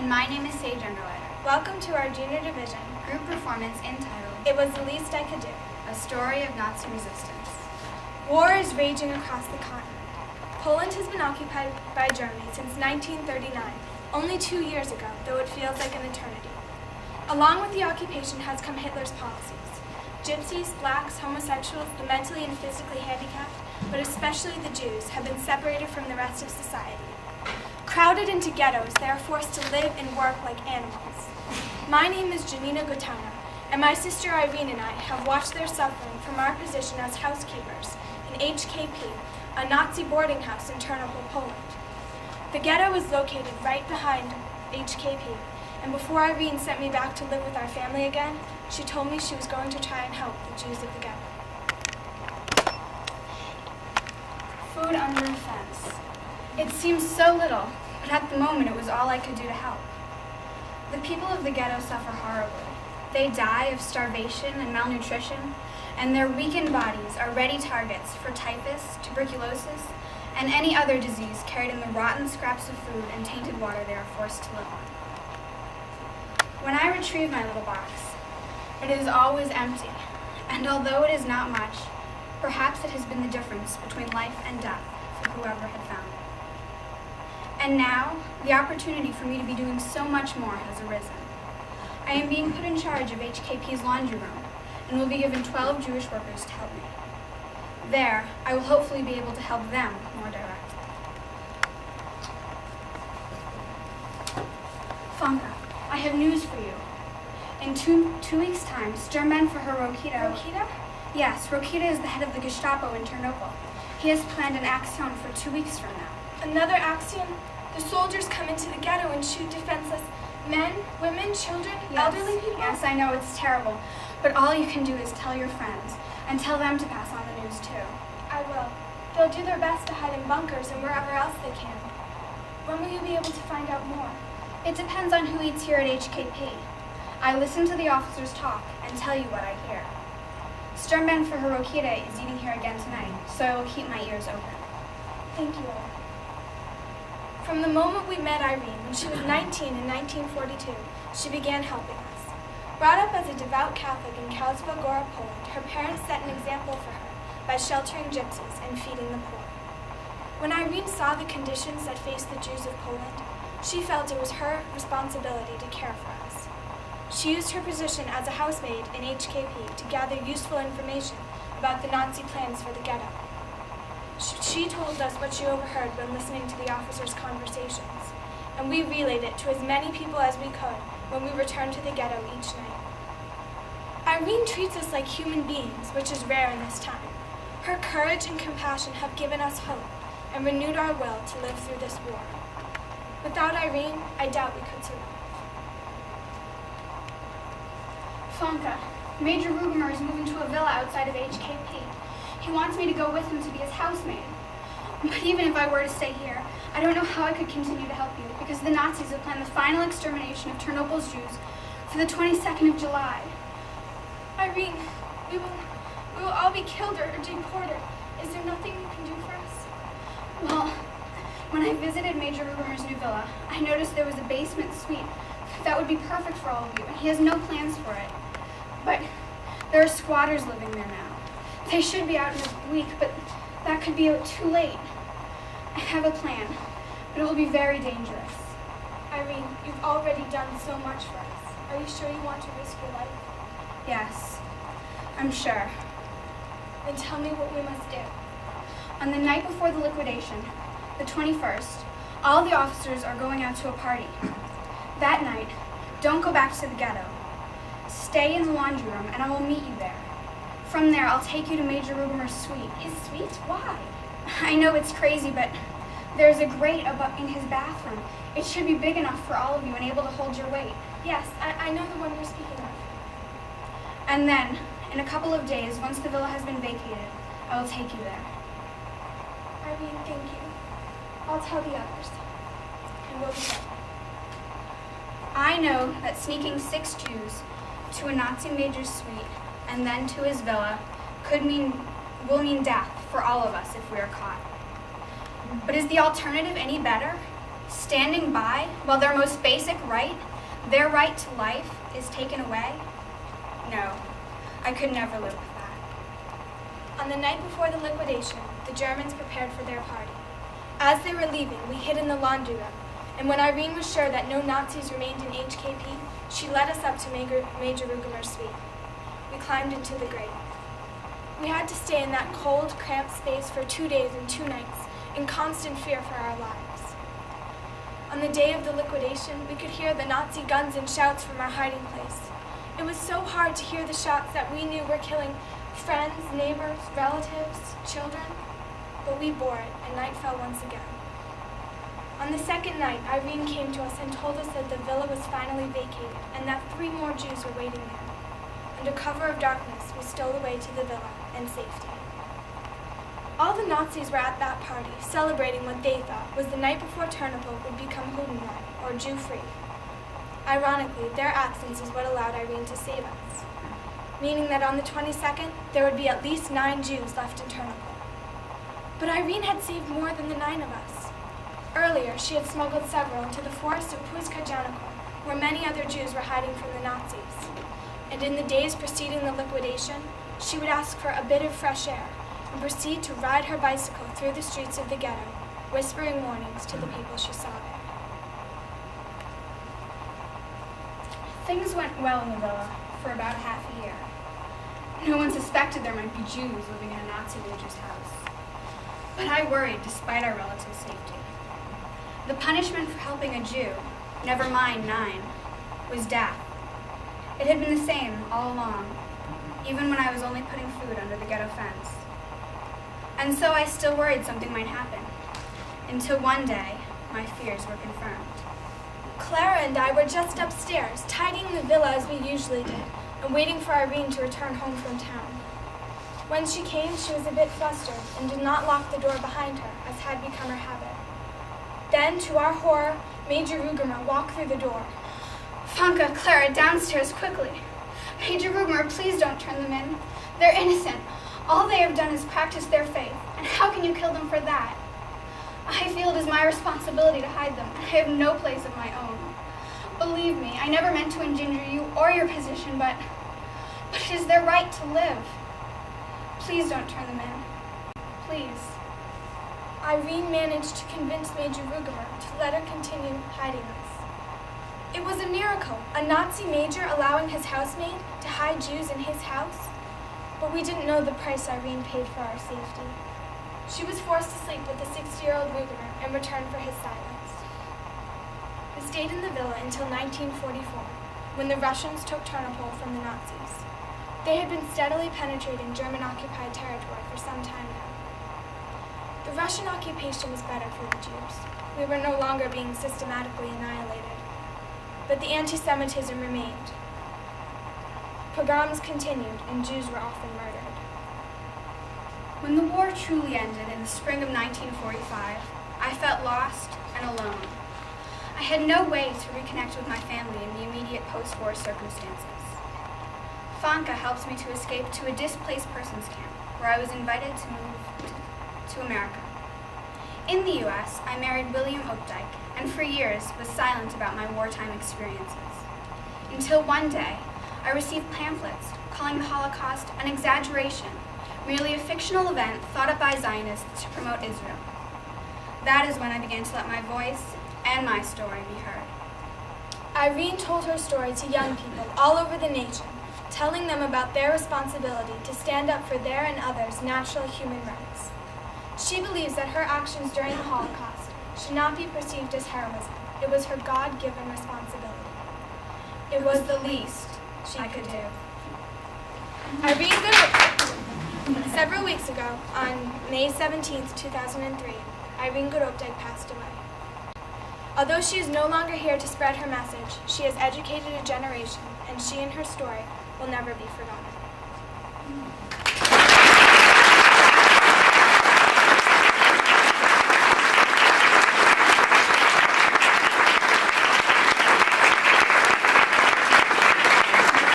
And my name is Sage Underlighter. Welcome to our junior division Group performance entitled, It Was the Least I Could Do. A Story of Nazi Resistance. War is raging across the continent. Poland has been occupied by Germany since 1939, only 2 years ago, though it feels like an eternity. Along with the occupation has come Hitler's policies. Gypsies, blacks, homosexuals, the mentally and physically handicapped, but especially the Jews, have been separated from the rest of society. Crowded into ghettos, they are forced to live and work like animals. My name is Janina Gutana, and my sister Irene and I have watched their suffering from our position as housekeepers in HKP, a Nazi boarding house in Ternopil, Poland. The ghetto is located right behind HKP, and before Irene sent me back to live with our family again, she told me she was going to try and help the Jews of the ghetto. Food under a fence. It seems so little, but at the moment it was all I could do to help. The people of the ghetto suffer horribly. They die of starvation and malnutrition, and their weakened bodies are ready targets for typhus, tuberculosis, and any other disease carried in the rotten scraps of food and tainted water they are forced to live on. When I retrieve my little box, it is always empty, and although it is not much, perhaps it has been the difference between life and death for whoever had found it. And now, the opportunity for me to be doing so much more has arisen. I am being put in charge of HKP's laundry room, and will be given 12 Jewish workers to help me. There, I will hopefully be able to help them more directly. Fanka, I have news for you. In two weeks' time, Sturmman for her Rokita... Rokita? Yes, Rokita is the head of the Gestapo in Ternopil. He has planned an action for 2 weeks from now. Another axiom? The soldiers come into the ghetto and shoot defenseless men, women, children, elderly people? Yes, I know, it's terrible. But all you can do is tell your friends, and tell them to pass on the news too. I will. They'll do their best to hide in bunkers and wherever else they can. When will you be able to find out more? It depends on who eats here at HKP. I listen to the officers talk and tell you what I hear. Sturmman for Hirokita is eating here again tonight, so I will keep my ears open. Thank you all. From the moment we met Irene, when she was 19 in 1942, she began helping us. Brought up as a devout Catholic in Kalispell Gora, Poland, her parents set an example for her by sheltering gypsies and feeding the poor. When Irene saw the conditions that faced the Jews of Poland, she felt it was her responsibility to care for us. She used her position as a housemaid in HKP to gather useful information about the Nazi plans for the ghetto. She told us what she overheard when listening to the officers' conversations, and we relayed it to as many people as we could when we returned to the ghetto each night. Irene treats us like human beings, which is rare in this time. Her courage and compassion have given us hope and renewed our will to live through this war. Without Irene, I doubt we could survive. Fanka, Major Rugemer is moving to a villa outside of HKP. He wants me to go with him to be his housemaid. But even if I were to stay here, I don't know how I could continue to help you, because the Nazis have planned the final extermination of Ternopil's Jews for the 22nd of July. Irene, we will all be killed or deported. Is there nothing you can do for us? Well, when I visited Major Rugemer's new villa, I noticed there was a basement suite that would be perfect for all of you, and he has no plans for it. But there are squatters living there now. They should be out in a week, but that could be too late. I have a plan, but it will be very dangerous. Irene, you've already done so much for us. Are you sure you want to risk your life? Yes, I'm sure. Then tell me what we must do. On the night before the liquidation, the 21st, all the officers are going out to a party. That night, don't go back to the ghetto. Stay in the laundry room, and I will meet you there. From there, I'll take you to Major Rugemer's suite. His suite? Why? I know it's crazy, but there's a grate in his bathroom. It should be big enough for all of you and able to hold your weight. Yes, I know the one you're speaking of. And then, in a couple of days, once the villa has been vacated, I will take you there. Irene, thank you. I'll tell the others. And we'll be there. I know that sneaking 6 Jews to a Nazi major's suite and then to his villa will mean death for all of us if we are caught. But is the alternative any better? Standing by while their most basic right, their right to life, is taken away? No, I could never live with that. On the night before the liquidation, the Germans prepared for their party. As they were leaving, we hid in the laundry room, and when Irene was sure that no Nazis remained in HKP, she led us up to Major Rugemer's suite. We climbed into the grate. We had to stay in that cold, cramped space for 2 days and 2 nights, in constant fear for our lives. On the day of the liquidation, we could hear the Nazi guns and shouts from our hiding place. It was so hard to hear the shots that we knew were killing friends, neighbors, relatives, children, but we bore it, and night fell once again. On the second night, Irene came to us and told us that the villa was finally vacated and that 3 more Jews were waiting there. Under cover of darkness, we stole away to the villa and safety. All the Nazis were at that party, celebrating what they thought was the night before Ternopil would become Judenrein, or Jew-free. Ironically, their absence is what allowed Irene to save us, meaning that on the 22nd, there would be at least 9 Jews left in Ternopil. But Irene had saved more than the 9 of us. Earlier, she had smuggled several into the forest of Puszka-Janakor, where many other Jews were hiding from the Nazis. And in the days preceding the liquidation, she would ask for a bit of fresh air and proceed to ride her bicycle through the streets of the ghetto, whispering warnings to the people she saw there. Things went well in the villa for about half a year. No one suspected there might be Jews living in a Nazi major's house. But I worried despite our relative safety. The punishment for helping a Jew, never mind 9, was death. It had been the same all along, even when I was only putting food under the ghetto fence. And so I still worried something might happen, until one day my fears were confirmed. Clara and I were just upstairs, tidying the villa as we usually did, and waiting for Irene to return home from town. When she came, she was a bit flustered and did not lock the door behind her, as had become her habit. Then, to our horror, Major Rugemer walked through the door. Fanka, Clara, downstairs, quickly. Major Rugemer, please don't turn them in. They're innocent. All they have done is practice their faith, and how can you kill them for that? I feel it is my responsibility to hide them, and I have no place of my own. Believe me, I never meant to endanger you or your position, but it is their right to live. Please don't turn them in. Please. Irene managed to convince Major Rugemer to let her continue hiding us. It was a miracle, a Nazi major allowing his housemaid to hide Jews in his house. But we didn't know the price Irene paid for our safety. She was forced to sleep with the 60-year-old Rugemer in return for his silence. We stayed in the villa until 1944, when the Russians took Ternopil from the Nazis. They had been steadily penetrating German-occupied territory for some time now. The Russian occupation was better for the Jews. We were no longer being systematically annihilated. But the anti-Semitism remained. Pogroms continued, and Jews were often murdered. When the war truly ended in the spring of 1945, I felt lost and alone. I had no way to reconnect with my family in the immediate post-war circumstances. Fanka helped me to escape to a displaced persons camp, where I was invited to move to America. In the U.S., I married William Opdyke, and for years was silent about my wartime experiences. Until one day, I received pamphlets calling the Holocaust an exaggeration, merely a fictional event thought up by Zionists to promote Israel. That is when I began to let my voice and my story be heard. Irene told her story to young people all over the nation, telling them about their responsibility to stand up for their and others' natural human rights. She believes that her actions during the Holocaust should not be perceived as heroism. It was her God-given responsibility. It was the least I could do. Irene Goodopdyke. Several weeks ago, on May 17, 2003, Irene Goodopdyke passed away. Although she is no longer here to spread her message, she has educated a generation, and she and her story will never be forgotten.